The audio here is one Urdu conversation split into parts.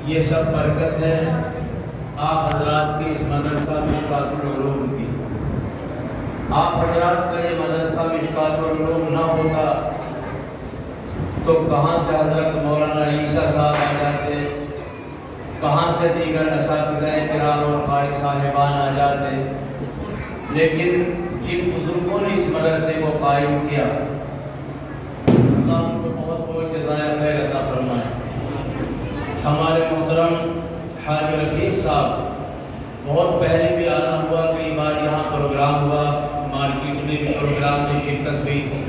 یہ سب برکت ہے آپ حضرات کی اس مدرسہ مشکات العلوم کی۔ آپ حضرات کا یہ مدرسہ مشکات العلوم نہ ہوتا تو کہاں سے حضرت مولانا عیسیٰ صاحب آ جاتے، کہاں سے دیگر اساتذہ کرام اور قاری صاحبان آ جاتے، لیکن جن بزرگوں نے اس مدرسے کو قائم کیا اللہ ان کو بہت بہت جزائے خیر عطا فرمائے۔ ہمارے محترم حاجی رفیق صاحب بہت پہلے بھی آنا ہوا، کئی بار یہاں پروگرام ہوا، مارکیٹ میں بھی پروگرام میں شرکت ہوئی،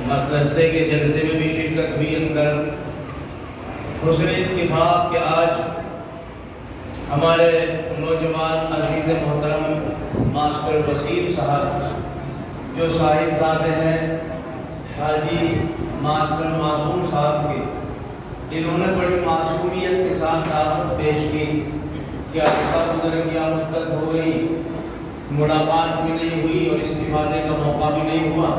مدرسے کے جلسے میں بھی شرکت ہوئی۔ اندر حسن اتفاق کہ آج ہمارے نوجوان عزیز محترم ماسٹر وسیم صاحب جو صاحبزادے ہیں حاجی ماسٹر معصوم صاحب کے، انہوں نے بڑی معصومیت کے ساتھ دعوت پیش کی کہ عرصہ گزر گیا، مدت ہو گئی، ملاقات بھی نہیں ہوئی اور استفادے کا موقع بھی نہیں ہوا۔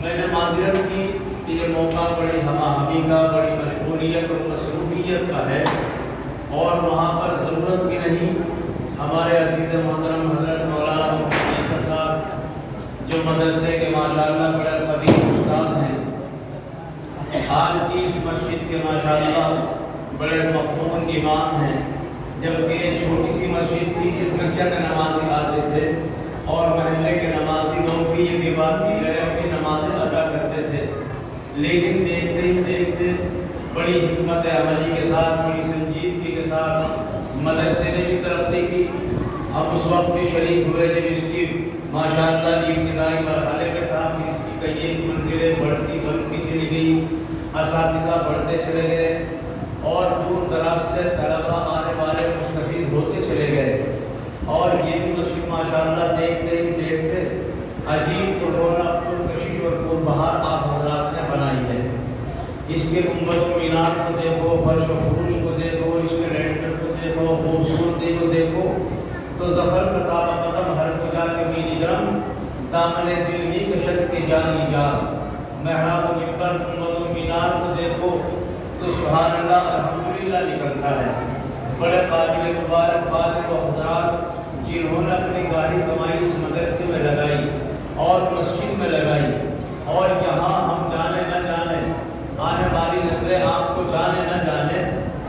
میں نے معذرت کی کہ یہ موقع بڑی ہمہ ہمی کا، بڑی مشغولیت اور مصروفیت کا ہے اور وہاں پر ضرورت بھی نہیں۔ ہمارے عزیز محترم حضرت مولانا مفتی عیسیٰ صاحب جو مدرسے کے ماشاءاللہ بڑے قدیم استاد ہیں، آج کی اس مسجد کے ماشاءاللہ بڑے مقبول امام ہیں، جبکہ ایک چھوٹی سی مسجد تھی جس میں چند نمازی آتے تھے اور محلے کے نمازی لوگ بھی یہ بات کی گئے اپنی نمازیں ادا کرتے تھے، لیکن دیکھتے ہی دیکھتے بڑی حکمت عملی کے ساتھ، بڑی سنجیدگی کے ساتھ مدرسے نے بھی ترقی کی۔ ہم اس وقت بھی شریک ہوئے جب اس کی ماشاءاللہ ابتدائی مرحلے میں تھا، پھر اس کی کئی ایک منزلیں بڑھتی چلی گئی، اساتذہ بڑھتے چلے گئے اور دور دراز سے طلباء آنے والے مستفید ہوتے چلے گئے، اور یہ مسجد ماشاءاللہ دیکھتے ہی دیکھتے عجیب تو رونق پرکشش اور پربہار آپ حضرات نے بنائی ہے۔ اس کے گنبد و مینار کو دیکھو، فرش و فروش کو دیکھو، اس کے رینٹر کو دیکھو، خوبصورتی کو دیکھو تو ظفر کا تابہ قدم ہر کجا کے مینی گرم دامن دل می کشد کے جانی اجاز۔ محراب و ممبر گنبد و مینار کو دیکھو تو سبحان اللہ الحمدللہ نکلتا ہے۔ بڑے قابل مبارکباد وہ حضرات جنہوں نے اپنی گاڑی کمائی اس مدرسے میں لگائی اور مسجد میں لگائی، اور یہاں ہم جانے نہ جانے، آنے والی نسلیں آپ کو جانے نہ جانے،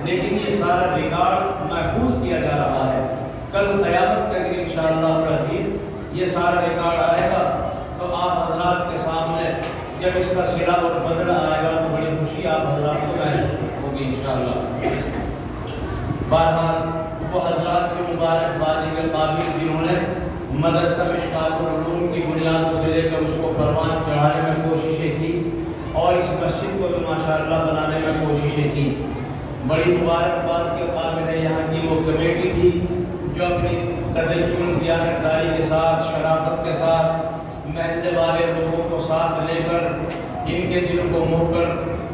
لیکن یہ سارا ریکارڈ محفوظ کیا جا رہا ہے۔ کل قیامت کے دن انشاءاللہ العزیز یہ سارا ریکارڈ آئے گا تو آپ حضرات کے سامنے جب اس کا صلہ اور بدلہ آئے گا تو بڑی خوشی آپ حضرات کو محسوس ہوگی انشاءاللہ۔ بہرحال وہ حضرات کی مبارکبادی کے قابل جنہوں نے مدرسہ مشکات العلوم کی بنیادوں سے لے کر اس کو پروان چڑھانے میں کوششیں کی اور اس مسجد کو بھی ماشاءاللہ بنانے میں کوششیں کی، بڑی مبارکباد کے قابل ہے یہاں کی وہ کمیٹی تھی جو اپنی تدین دیانتداری کے ساتھ، شرافت کے ساتھ محلے والے لوگوں کو ساتھ لے کر ان کے دل کو موہ کر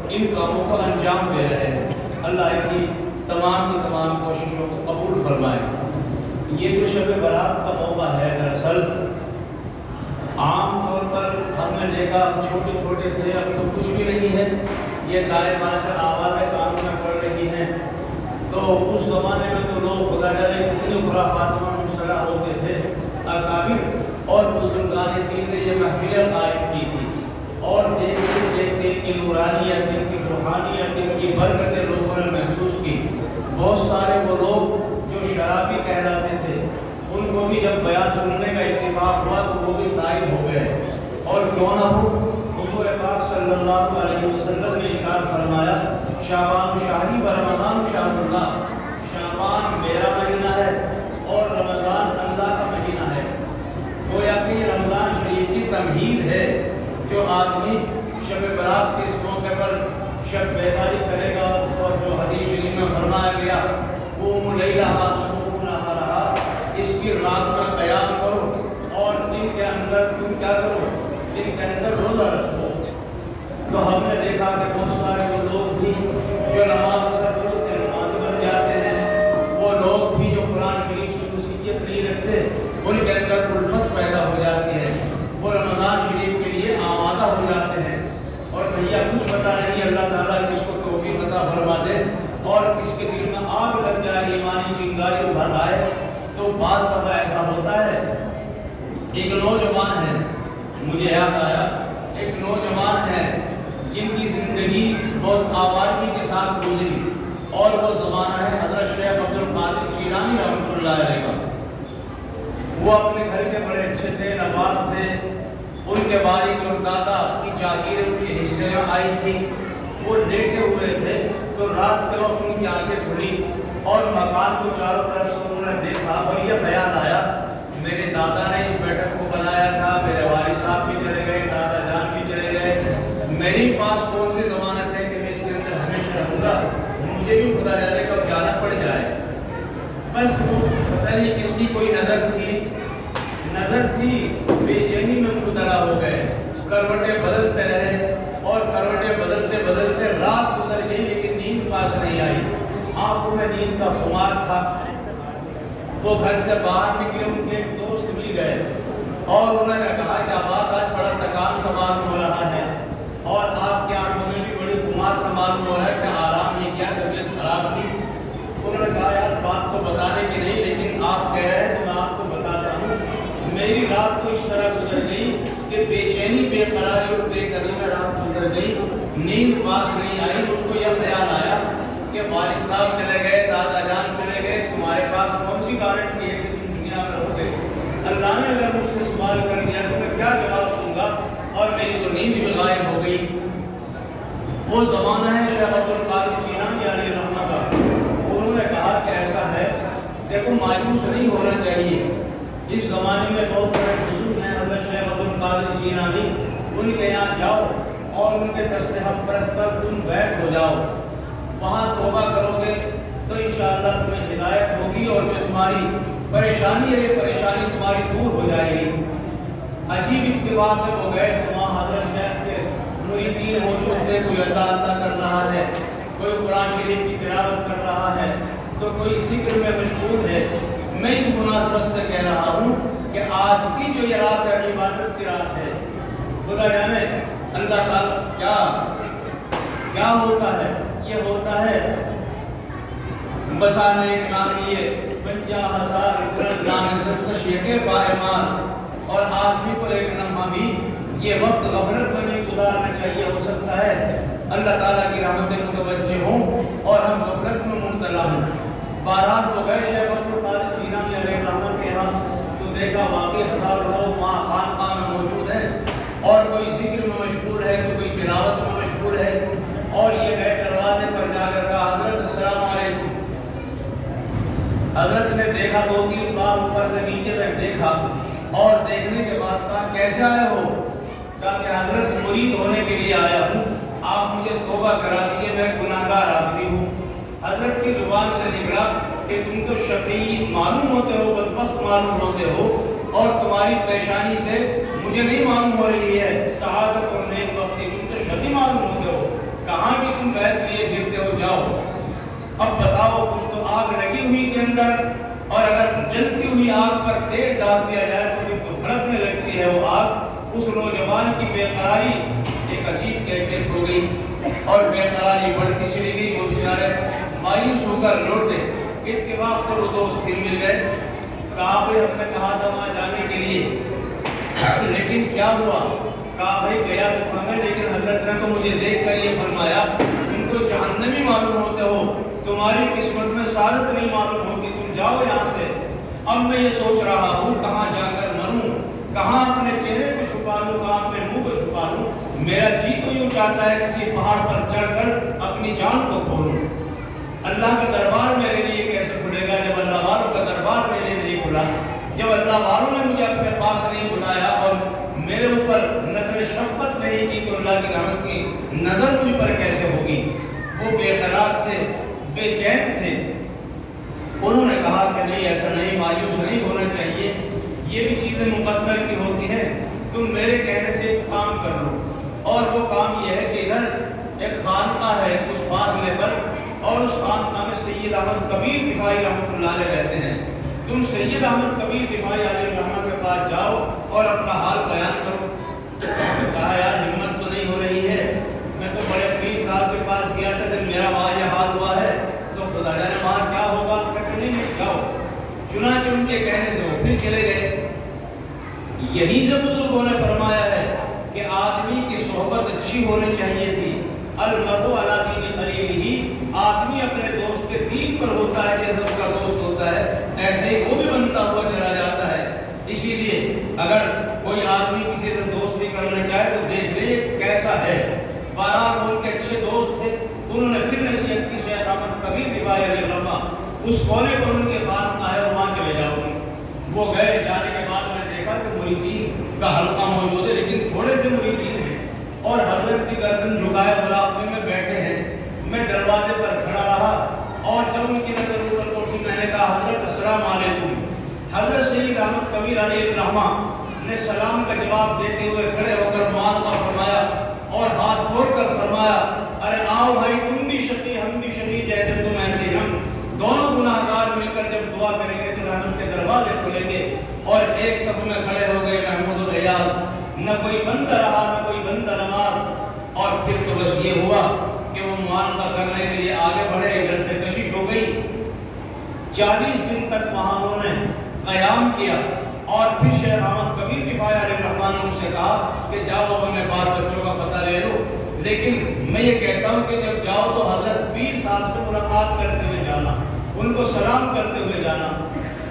ان کاموں کو انجام دے رہے ہیں۔ اللہ ان کی تمام کوششوں کو قبول فرمائے۔ یہ جو شب برات کا موقع ہے، دراصل عام طور پر ہم نے دیکھا چھوٹے چھوٹے تھے، اب تو کچھ بھی نہیں ہے، یہ دائیں بائیں سے آوازیں کانوں میں پڑ رہی ہیں، تو اس زمانے میں تو لوگ خدا جانے کتنے خرافات میں مبتلا ہوتے تھے۔ اکابر اور بزرگان دین نے یہ محفلیں قائم کی تھی اور دیکھتے دیکھتے ان کی نورانیت، ان کی روحانیت، ان کی برکتیں لوگوں نے محسوس کی۔ بہت سارے وہ لوگ جو شرابی کہلاتے تھے ان کو بھی جب بیان سننے کا اتفاق ہوا تو وہ بھی طائب ہو گئے، اور کیوں نہ ہو، حضور پاک صلی اللہ علیہ وسلم نے ارشاد فرمایا شعبان شہری و رمضان شہر اللہ، شعبان میرا مہینہ ہے اور رمضان اللہ کا مہینہ ہے۔ گویا کہ یہ رمضان شریف کی تمہید ہے، جو آدمی شب برات کے اس موقع پر شب بیداری کرے گا اور جو حدیث شریف میں فرمایا گیا قوموا لیلہا وصوموا نہارہا، اس کی رات میں قیام کرو اور دن کے اندر تم کیا کرو، دن کے اندر روزہ رکھو۔ تو ہم نے دیکھا کہ بہت سارے وہ لوگ بھی جو نماز سب سے نماز بن جاتے ہیں، وہ لوگ بھی جو قرآن شریف سے وصیت نہیں رکھتے، ان کے اندر الفت پیدا ہو جاتی ہے، وہ رمضان شریف کے لیے آمادہ ہو جاتے ہیں، اور بھیا کچھ پتہ نہیں اللہ تعالیٰ کس کو توفیق عطا فرما دے اور کس کے دل میں گاڑی بھر آئے تو بعض دفعہ ایسا ہوتا ہے، ایک نوجوان ہے، مجھے یاد آیا، ایک نوجوان ہے جن کی زندگی بہت آوارگی کے ساتھ گزری، اور وہ زمانہ ہے حضرت شیخ عبد القادر جیلانی رحمۃ اللہ علیہ کا۔ وہ اپنے گھر کے بڑے اچھے تھے، نواب تھے، ان کے والد اور دادا کی جاگیر ان کے حصے میں آئی تھی۔ وہ لیٹے ہوئے تھے تو رات کے وقت ان کی آنکھیں کھلی اور مکان کو چاروں طرف سے انہوں نے دیکھا اور یہ خیال آیا میرے دادا نے اس بیٹھک کو بنایا تھا، میرے والد صاحب بھی چلے گئے، دادا جان بھی چلے گئے، میری پاس کون سی ضمانت ہے کہ میں اس کے اندر ہمیشہ رہوں گا، مجھے بھی خدا جانے کب جانا پڑ جائے۔ بس وہ پتہ نہیں کس کی کوئی نظر تھی، بے چینی میں مبتلا ہو گئے، کروٹیں بدلتے رہے اور کروٹیں بدلتے بدلتے رات گزر گئی لیکن نیند پاس نہیں آئی۔ آنکھوں میں نیند کا خمار تھا۔ وہ گھر سے باہر نکلے، ان کے ایک دوست مل گئے اور انہوں نے کہا کہ آباد آج بڑا تکان سا معلوم ہو رہا ہے اور آپ کی آنکھوں میں بھی بڑی خمار سا معلوم ہو رہا ہے، کہ آرام نہیں کیا، طبیعت خراب تھی۔ انہوں نے کہا یار بات تو بتانے کی نہیں، لیکن آپ کہہ رہے ہیں تو میں آپ کو بتاتا ہوں، میری رات کو اس طرح گزر گئی کہ بے چینی، بے قراری اور بے قراری میں رات گزر گئی، نیند پاس نہیں آئی۔ مجھ کو یہ خیال آیا کہ والد صاحب چلے گئے، دادا جان چلے گئے، تمہارے پاس کون سی گارنٹی ہے کہ تم دنیا میں رہو گے؟ اللہ نے اگر مجھ سے سوال کر دیا تو میں کیا جواب دوں گا؟ اور میری تو نیند بھی غائب ہو گئی۔ وہ زمانہ ہے شیخ عبد القادر جیلانی علیہ رحمہ کا۔ انہوں نے کہا کہ ایسا ہے، دیکھو مایوس نہیں ہونا چاہیے، اس زمانے میں بہت بڑے بزرگ ہیں حضرت شیخ عبد القادر جیلانی، ان کے یہاں جاؤ اور ان کے دست حق پرست پر تم بیعت ہو جاؤ، وہاں توبہ کرو گے تو انشاءاللہ تمہیں ہدایت ہوگی اور جو تمہاری پریشانی ہے یہ پریشانی تمہاری دور ہو جائے گی۔ عجیب اتفاق میں وہ گئے تو وہاں حضرت شیخ کے مریدین موجود تھے، کوئی اللہ کر رہا ہے، کوئی قرآن شریف کی تلاوت کر رہا ہے، تو کوئی ذکر میں مشغول ہے۔ میں اس مناسبت سے کہہ رہا ہوں کہ آج کی جو یہ رات ہے عبادت کی رات ہے، خدا جانے اللہ تعالیٰ کیا ہوتا ہے، یہ ہوتا ہے بسانے ایک نامیے 50,000 گرد نام زستش یکے بائمان، اور آدمی کو ایک لمحہ بھی یہ وقت غفلت میں نہیں گزارنا چاہیے۔ ہو سکتا ہے اللہ تعالیٰ کی رحمتیں متوجہ ہوں اور ہم غفلت میں مبتلا ہوں۔ بہرحال وہ گئے شیخ عبد القادر جیلانی علیہ رحمہ کے یہاں تو دیکھا واقعی ہزاروں لوگ وہاں خانقاہ میں موجود ہیں اور کوئی ذکر میں مشغول ہے تو کوئی تلاوت میں مشغول ہے، اور یہ گئے دروازے پر جا کر کہا حضرت السلام علیکم۔ حضرت نے دیکھا، 2-3 بار اوپر سے نیچے تک دیکھا اور دیکھنے کے بعد کہا کیسے آئے ہو؟ کہا کہ حضرت مرید ہونے کے لیے آیا ہوں، آپ مجھے توبہ کرا دیجیے، میں گناہگار آدمی ہوں۔ حضرت کی زبان سے نکلا کہ تم تو شقی معلوم ہوتے ہو، بدبخت معلوم ہوتے ہو، اور تمہاری پیشانی سے مجھے نہیں معلوم ہو رہی ہے سعادت اور نیک بختی، تم تو شقی معلوم ہوتے ہو، کہاں بھی تم بیعت لیے پھرتے ہو، جاؤ اب بتاؤ، کچھ تو آگ لگی ہوئی کے اندر، اور اگر جلتی ہوئی آگ پر تیل ڈال دیا جائے تو جو بھڑکنے لگتی ہے وہ آگ۔ اس نوجوان کی بے قراری ایک عجیب کیفیت ہو گئی اور بے قراری بڑھتی چلی گئی۔ وہ بیچارے مایوس ہو کر لوٹے، اتفاق سے وہ دوست پھر مل گئے، کہا بھائی ہم نے کہا تھا وہاں جانے کے لیے، لیکن کیا ہوا؟ کہا بھائی گیا تو ہمیں، لیکن حضرت نے تو مجھے دیکھ کر یہ فرمایا تم تو جہنمی معلوم ہوتے ہو، تمہاری قسمت میں سعادت نہیں معلوم ہوتی، تم جاؤ یہاں سے۔ اب میں یہ سوچ رہا ہوں کہاں جا کر مروں، کہاں اپنے چہرے کو چھپا لوں، کہاں اپنے منہ کو چھپا لوں۔ میرا جی تو یوں چاہتا ہے کسی پہاڑ پر چڑھ کر اپنی جان کو کھولوں۔ اللہ کا دربار میرے لیے کیسے کھلے گا جب اللہ والوں کا دربار میرے لیے نہیں کھلا، جب اللہ والوں نے مجھے اپنے پاس نہیں بلایا اور میرے اوپر نظر شفقت نہیں کی تو اللہ کی رحمت کی نظر مجھ پر کیسے ہوگی؟ وہ بے قرار تھے، بے چین تھے۔ انہوں نے کہا کہ نہیں، ایسا نہیں، مایوس نہیں ہونا چاہیے، یہ بھی چیزیں مقدر کی ہوتی ہیں، تم میرے کہنے سے ایک کام کر لو، اور وہ کام یہ ہے کہ ادھر ایک خانقاہ ہے اس فاصلے پر، اور اس خانقاہ میں سید احمد کبیر رفاعی رحمۃ اللہ علیہ رہتے ہیں، تم سید احمد کبیر رفاعی علیہ رحمہ کے پاس جاؤ اور اپنا حال بیان کرو۔ کہا یار ہمت تو نہیں ہو رہی ہے، میں تو بڑے پیر صاحب کے پاس گیا تھا، جب میرا وہاں یہ حال ہوا ہے تو خدا جانے وہاں کیا ہوگا۔ کہ نہیں جاؤ، چنانچہ ان کے کہنے سے وہ پھر چلے گئے۔ یہی سے بزرگوں نے فرمایا ہے کہ آدمی کی صحبت اچھی ہونی چاہیے تھی۔ المرء علی دین خلیلہ، آدمی اپنے دوست کے دین پر ہوتا ہے، جیسا اس کا دوست ہوتا ہے ایسے ہی وہ بھی بنتا ہوا چلا جاتا ہے۔ اسی لیے اگر کوئی آدمی کسی سے دوستی کرنا چاہے تو دیکھ لے کیسا ہے۔ بہرحال وہ ان کے اچھے دوست تھے، انہوں نے پھر نصیحت کی شیخ احمد کبیر رفاعی علیہ الرحمہ اس کونے پر ان کے خانقاہ ہے، وہاں چلے جاؤ۔ وہ گئے، جانے کے بعد میں دیکھا کہ مریدین کا حلقہ موجود ہے، لیکن تھوڑے سے مریدین ہیں اور حضرت کی گردن جھکائے مراقبے میں بیٹھے ہیں۔ میں دروازے پر کھڑا رہا اور جب ان کی نظر اوپر کو اٹھی میں نے کہا حضرت السلام علیکم۔ حضرت سید احمد کبیر علیہ الرحمہ نے سلام کا جواب دیتے ہوئے کھڑے ہو کر معانقہ فرمایا اور ہاتھ جوڑ کر فرمایا ارے آؤ بھائی، تم بھی شقی ہم بھی شقی، جیسے تم ایسے ہم، دونوں گناہ گار مل کر جب دعا کریں گے تو رحمت کے دروازے کھلیں گے۔ اور ایک صف میں کھڑے ہو گئے محمود و ریاض، نہ کوئی بندہ رہا نہ کوئی بندہ نماز۔ اور پھر تو بس یہ ہوا کہ وہ معانقہ کرنے کے لیے آگے بڑھے، ادھر سے کشش ہو گئی۔ 40 دن تک وہاں انہوں نے قیام کیا اور پھر شیخ احمد کبیر رفاعی علیہ الرحمہ نے ان سے کہا کہ جاؤ اب ہمیں بال بچوں کا پتہ لے لو، لیکن میں یہ کہتا ہوں کہ جب جاؤ تو حضرت پیر صاحب سے ملاقات کرتے ہوئے جانا، ان کو سلام کرتے ہوئے جانا۔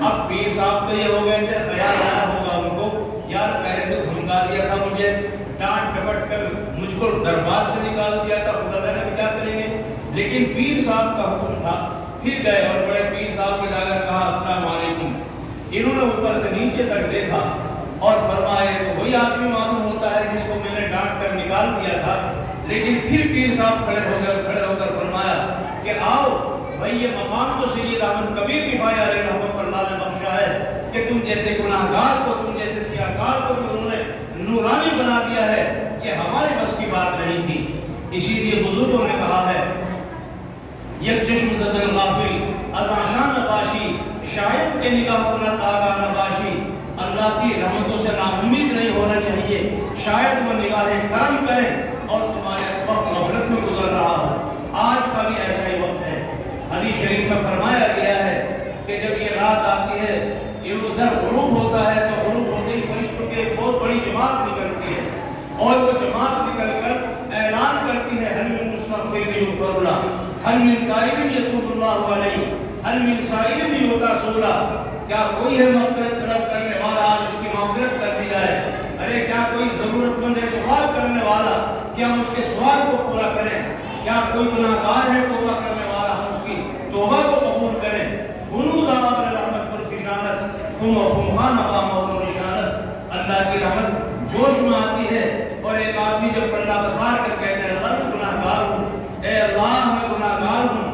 اب پیر صاحب تو یہ ہو گئے تھے، خیال آیا ہوگا ان کو یار پہلے تو دھمکا دیا تھا مجھے، ڈانٹ ڈپٹ کر مجھ کو دربار سے نکال دیا تھا، خدا جانے کیا کریں گے، لیکن پیر صاحب کا حکم تھا۔ پھر گئے اور بڑے پیر صاحب کے جا کر کہا السلام علیکم۔ انہوں نے اوپر سے نیچے تک دیکھا اور فرمایا تو وہی آدمی معلوم ہوتا ہے جس کو میں نے ڈانٹ کر نکال دیا تھا۔ لیکن پھر پیر صاحب کھڑے ہو کر فرمایا کہ آؤ بھائی، یہ مقام تو سید احمد کبیر رفاعی علیہ الرحمہ پر اللہ نے بخشا ہے کہ تم جیسے گناہ گار کو، تم جیسے سیاہکار کو بھی انہوں نے نورانی بنا دیا ہے، یہ ہمارے بس کی بات نہیں تھی۔ اسی لیے بزرگوں نے کہا ہے یک چشم زدن غافل از آشان نباشی، شاید کے نگاہ کند آگاہ نباشی۔ اللہ کی رحمتوں سے نا امید نہیں ہونا چاہیے، شاید وہ نگاہ کرم کریں اور تمہارے وقت غفلت میں گزر رہا ہو۔ آج کا بھی ایسا ہی وقت ہے۔ حدیث شریف میں فرمایا گیا ہے کہ جب یہ رات آتی ہے، ادھر غروب ہوتا ہے تو غروب ہوتے ہی فرشتوں کی ایک بہت بڑی جماعت نکلتی ہے اور وہ جماعت نکل کر اعلان کرتی ہے حل من مستغفر یغفر لہ، حل من تائب یتوب اللہ علیہ، حل من سائل یغتاث لہ۔ کیا کوئی ہے مغفرت طلب کرنے والا، آج اس کی مغفرت کر دی جائے؟ ارے کیا کوئی ضرورت مند ہے سوال کرنے والا، کیا ہم اس کے سوال کو پورا کریں؟ کیا کوئی گناہ گار ہے توبہ کرنے والا، ہم اس کی توبہ کو قبول کریں؟ خنود آب رحمت پر فشانت خم و خمخان مقام و نشانت۔ اللہ کی رحمت جوش میں آتی ہے اور ایک آدمی جب پلہ پسار کر کہتا ہے اللہ میں گناہ گار ہوں، اے اللہ میں گناہ گار ہوں،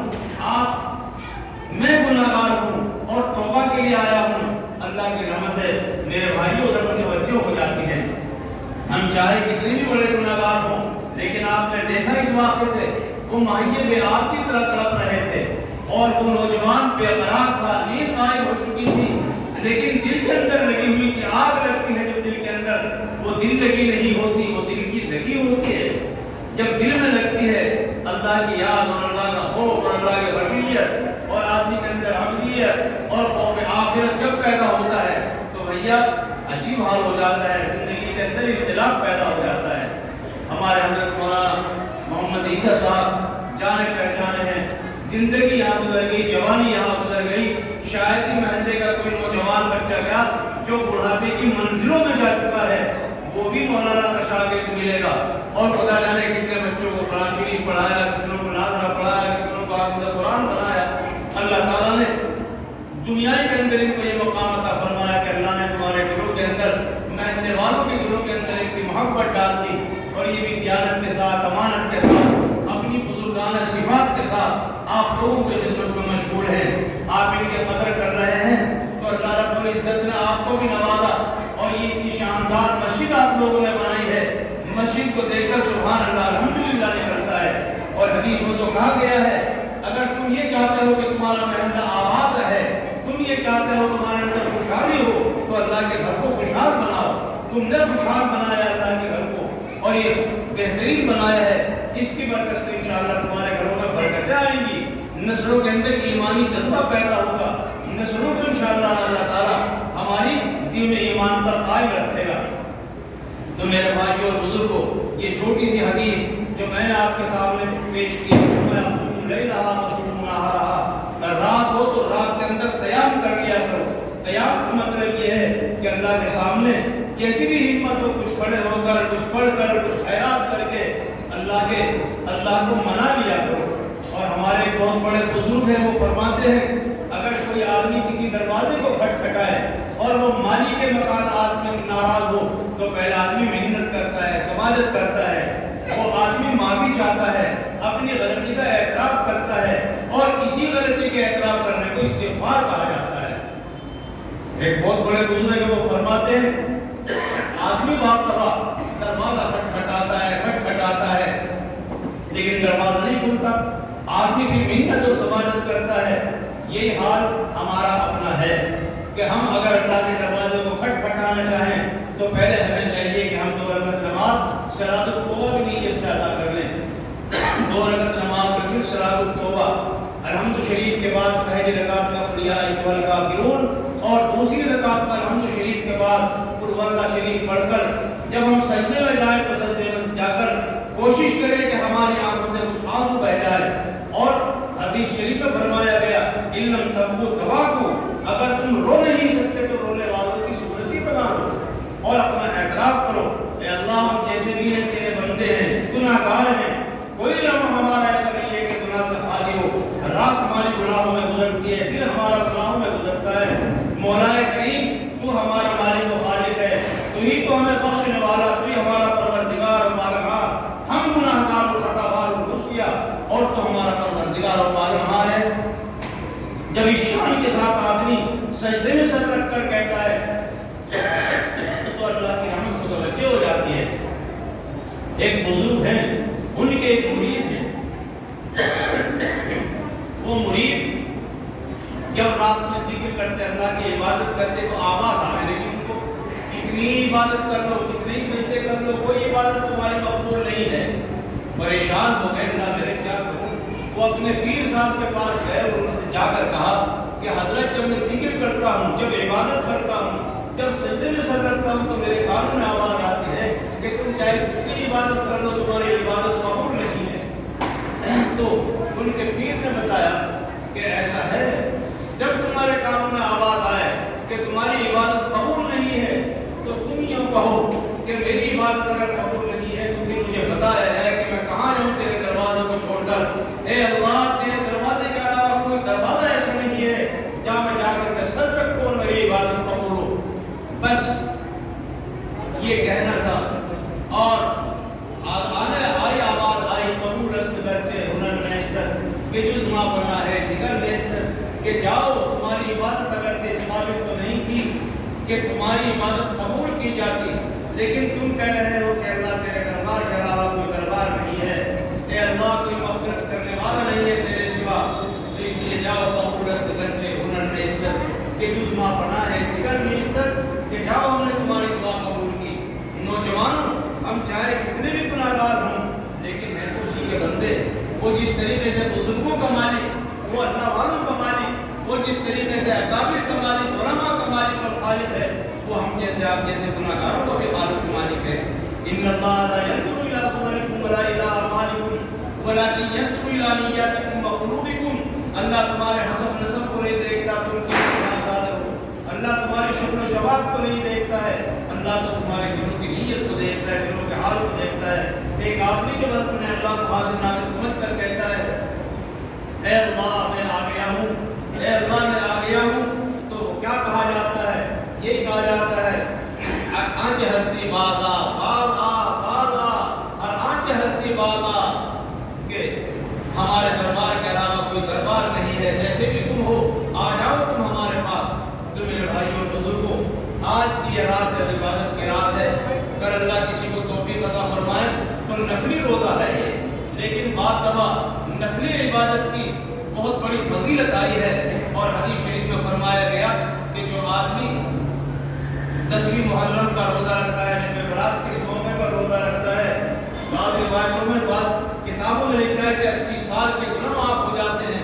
میں گناہ گار ہوں اور توبہ کے لیے آیا ہوں، اللہ کی رحمت ہے میرے بھائیوں ادھر متوجہ ہو جاتی ہے۔ ہم چاہے کتنے بھی بڑے گناہ گار ہوں، لیکن آپ نے دیکھا اس واقعے سے وہ ماہیے بے آپ کی طرح تڑپ رہے تھے اور وہ نوجوان بے قرار تھا، نیند غائب ہو چکی تھی، لیکن دل کے اندر لگی ہوئی کہ آگ لگتی ہے جب دل کے اندر، وہ دل لگی نہیں ہوتی، وہ دل کی لگی ہوتی ہے۔ جب دل میں لگتی ہے اللہ کی یاد اور اللہ کا خوف اور اللہ کی خشیت اور آدمی کے اندر عبودیت اور خوف آخرت جب پیدا ہوتا ہے تو بھیا عجیب حال ہو جاتا ہے، زندگی کے اندر اختلاف پیدا ہو جاتا ہے۔ ہمارے حضرت مولانا محمد عیسیٰ صاحب جانے پہچانے ہیں، زندگی یہاں گزر گئی، جوانی یہاں گزر گئی، شاید ہی محلے کا کوئی نوجوان بچہ کیا جو بڑھاپے کی منزلوں میں جا چکا ہے وہ بھی مولانا کا شاگرد ملے گا، اور خدا جانے کتنے بچوں کو قرآن شریف پڑھایا، کتنوں کو ناظرہ پڑھایا، کتنوں کو حافظ قرآن بنایا۔ اللہ تعالیٰ نے دنیا کے اندر ان کو یہ مقام عطا فرمایا کہ اللہ نے تمہارے دلوں کے اندر، ماننے والوں کے دلوں کے اندر ایک محبت ڈال دی، اور یہ بھی دیانت کے ساتھ، امانت کے ساتھ، اپنی بزرگانہ صفات کے ساتھ آپ لوگوں کی خدمت میں مشغول ہیں، آپ ان کے قدر کر رہے ہیں تو اللہ رب العزت نے آپ کو بھی نوازا، اور یہ اتنی شاندار مسجد آپ لوگوں نے بنائی ہے، مسجد کو دیکھ کر سبحان اللہ الحمدللہ نکلتا ہے۔ اور حدیث میں تو کہا گیا ہے اگر تم یہ چاہتے ہو کہ تمہارا محلہ آباد رہے، تم یہ چاہتے ہو تمہارے اندر خوشحالی ہو، تو اللہ کے گھر کو خوشحال بناؤ۔ تم نے خوشحال بنایا اللہ کے گھر کو اور یہ بہترین بنایا ہے، اس کی برکت سے انشاءاللہ تمہارے گھروں میں برکتیں آئیں گی، نسلوں کے اندر ایمانی جذبہ پیدا ہوگا، نسلوں کو انشاءاللہ اللہ تعالیٰ ہماری دین ایمان پر قائم رکھے گا۔ تو میرے بھائیوں اور بزرگوں، یہ چھوٹی سی حدیث جو میں نے آپ کے سامنے پیش کی، میں اقوم لیلھا واصوم نہارھا، رات ہو تو رات کے اندر قیام کر لیا کرو۔ قیام کا مطلب یہ ہے کہ اللہ کے سامنے جیسی بھی ہمت ہو، کچھ کھڑے ہو کر، کچھ پڑھ کر، کچھ خیرات کر کے اللہ کو منا لیا کرو۔ اور ہمارے بہت بڑے بزرگ ہیں، وہ فرماتے ہیں اگر کوئی آدمی کسی دروازے کو کھٹکھٹائے اور وہ مالی کے مکان آدمی ناراض ہو تو پہلا آدمی محنت کرتا ہے، سماجت کرتا ہے، وہ آدمی معافی چاہتا ہے، اپنی غلطی کا اعتراف کرتا ہے، اور اسی غلطی کے اعتراف کرنے کو استغفار کہا جاتا ہے۔ ایک بہت بڑے بزرگ ہیں، وہ فرماتے ہیں آدمی بعض دفعہ دروازہ کھٹکھٹاتا ہے لیکن دروازہ نہیں کھلتا، آدمی بھی محنت اور سماجت کرتا ہے۔ یہی حال ہمارا اپنا ہے کہ ہم اگر اللہ کے دروازے کو کھٹکھٹانا چاہیں تو پہلے ہمیں چاہیے کہ ہم 2 رکعت نماز صلاۃ التوبہ کی نیت سے ادا کر لیں۔ 2 رکعت نماز پھر صلاۃ التوبہ، الحمد شریف کے بعد پہلی رکعت میں قل یا ایھا الکافرون اور دوسری رکعت میں الحمد شریف کے بعد قل هو اللہ شریف پڑھ کر جب ہم سجدے میں جائیں تو سجدے میں جا کر کوشش کریں کہ ہماری آنکھوں سے کچھ آنسو بہہ جائے۔ اور حدیث شریف میں فرمایا گیا ان لم تبکوا تباکوا، اگر تم رو نہیں سکتے تو رونے والوں کی صورت ہی بنا لو اور اپنا اعتراف کرو، اے اللہ ہم جیسے بھی ہیں تیرے بندے ہیں، گناہ گار ہیں، کوئی لمحہ ہمارا ایسا نہیں ہے کہ گناہ سے خالی ہو، رات ہماری گناہوں میں گزرتی ہے، دن ہمارا گناہوں میں گزرتا ہے۔ مولا کریم تو ہمارا مالک و خالق ہے، تو ہی تو ہمیں بخشنے والا، تو ہی ہمارا پروردگار اور پالنہار، ہم گناہ گار اور خطا بار اور دوسریا اور تو ہمارا پروردگار اور پالنہار ہے۔ جب اس شان کے ساتھ آدمی سجدے میں سر رکھ کر کہتا ہے تو اللہ کی رحمت متوجہ ہو جاتی ہے۔ ایک بزرگ ہیں، ان کے ایک مرید ہیں، وہ مرید جب رات میں ذکر کرتے، اللہ کی عبادت کرتے تو آواز آنے لگی ان کو، کتنی عبادت کر لو، کتنی سجدے کر لو، کوئی عبادت تمہاری مقبول نہیں ہے۔ پریشان ہو گئے، اللہ میرے کیا کروں؟ وہ اپنے پیر صاحب کے پاس گئے اور انہوں نے جا کر کہا کہ حضرت جب میں ذکر کرتا ہوں، جب عبادت کرتا ہوں، جب سجدے میں سر رکھتا ہوں تو میرے کانوں میں آواز آتی ہے کہ تم چاہے کتنی عبادت کر لو تمہاری عبادت قبول نہیں ہے۔ تو ان کے پیر نے بتایا کہ ایسا ہے، جب تمہارے کانوں میں آواز آئے کہ تمہاری عبادت قبول نہیں ہے تو تم یوں کہو کہ میری عبادت اگر قبول نہیں ہے تو پھر مجھے بتایا جائے کہ میں کہاں جاؤں تیرے دروازے کو چھوڑ کر۔ اے اللہ، تیرے دروازے کے علاوہ کوئی دروازہ ایسا نہیں ہے جہاں میں جا کر کے سر رکھوں اور میری عبادت قبول ہو۔ بس یہ کہنا تھا، اور آئی آواز آئی قبول است گرچہ ہنر نیستت کہ جز ما بنا ہے دیگر نیستت، کہ جاؤ، تمہاری عبادت اگرچہ اس قابل تو نہیں تھی کہ تمہاری عبادت قبول کی جاتی، لیکن تم کہہ رہے ہو کہ اللہ تیرے دربار کے علاوہ کوئی دربار نہیں ہے، اے اللہ کوئی مغفرت کرنے والا نہیں ہے تیرے سوا، تو اس لیے جاؤ قبول است گرچہ ہنر نیستت کہ جز ما بنا ہے دیگر نیستت، کہ جاؤ ہم نے تمہاری دعا قبول کی۔ نوجوانوں، ہم چاہے کتنے بھی گناہ گار ہوں لیکن ہیں تو اسی کے بندے۔ وہ جس طریقے سے بزرگوں کا مالک، وہ اللہ والوں کا مالک، وہ جس طریقے سے اکابر کا مالک، علماء کا مالک اور خالق ہے، وہ ہم جیسے آپ جیسے گناہ گاروں کا بھی خالق و مالک ہے۔ ان اللہ لا ينظر الى صورکم ولا الى اعمالکم ولکن ينظر الى نیاتکم وقلوبکم۔ اللہ تمہارے حسب نسب کو نہیں دیکھتا، تم کتنے ایماندار ہو۔ اللہ تمہاری شکل و شباب کو نہیں دیکھتا ہے، اللہ تو تمہارے دلوں کی نیت کو دیکھتا ہے، دلوں کے حال کو دیکھتا ہے۔ ایک آدمی جب اپنے اللہ کو حاضر ناظر سمجھ کر کہتا ہے اے اللہ میں آ گیا ہوں، اے اللہ میں آ گیا ہوں، تو کیا کہا جاتا ہے؟ یہی کہا جاتا ہے آنچ ہستی باغا باغا باغا، اور آنچ ہستی باغا، کہ ہمارے دربار کے علاوہ کوئی دربار نہیں ہے، جیسے بھی تم ہو آ جاؤ تم ہمارے پاس۔ تو میرے بھائیوں اور بزرگوں، آج کی یہ رات ہے، عبادت کی رات ہے، اگر اللہ کسی کو توفیق عطا فرمائے تو نفلی روزہ ہے یہ، لیکن بعض دفعہ نفلی عبادت کی بہت بڑی فضیلت آئی ہے، اور حدیث شریف میں فرمایا گیا کہ جو آدمی 10ویں محرم کا روزہ رکھتا ہے، شب برات کے موقع پر روزہ رکھتا ہے، بعض روایتوں میں، بعض کتابوں میں لکھا ہے کہ 80 سال کے گناہ معاف ہو جاتے ہیں،